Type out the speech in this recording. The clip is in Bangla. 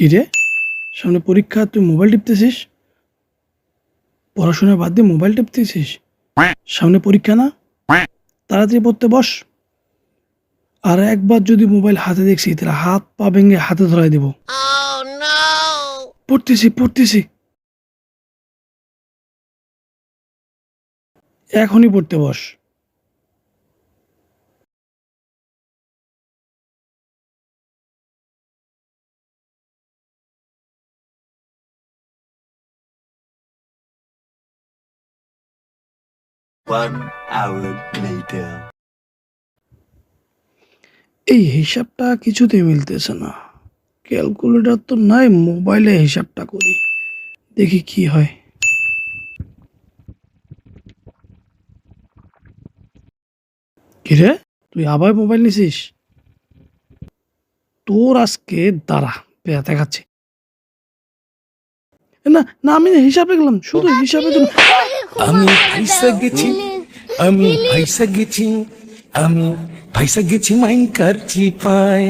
কি রে, সামনে পরীক্ষা, তুই মোবাইল টিপতেছিস? পড়াশোনা বাদ দিয়ে মোবাইল টিপতেছিস? সামনে পরীক্ষা না? তাড়াতাড়ি পড়তে বস। আর একবার যদি মোবাইল হাতে দেখছি তাহলে হাত পা ভেঙে হাতে ধরাই দেব। পড়তেছি পড়তেছি, এখনই পড়তে বস। One hour later. এই হিসাবটা কিছুতেই মিলতেছে না। ক্যালকুলেটর তো নাই, মোবাইলে হিসাবটা করি, দেখি কি হয়। কিরে, তুই আবার মোবাইল নিছিস? তোর আজকে দাঁড়া, দেখাচ্ছি। না না, আমি হিসাবে গেলাম, শুধু হিসাবের জন্য। আমি ফাইসা গেছি, আমি ফাইসা গেছি, আমি ফাইসা গেছি মাইনকার চিপায়।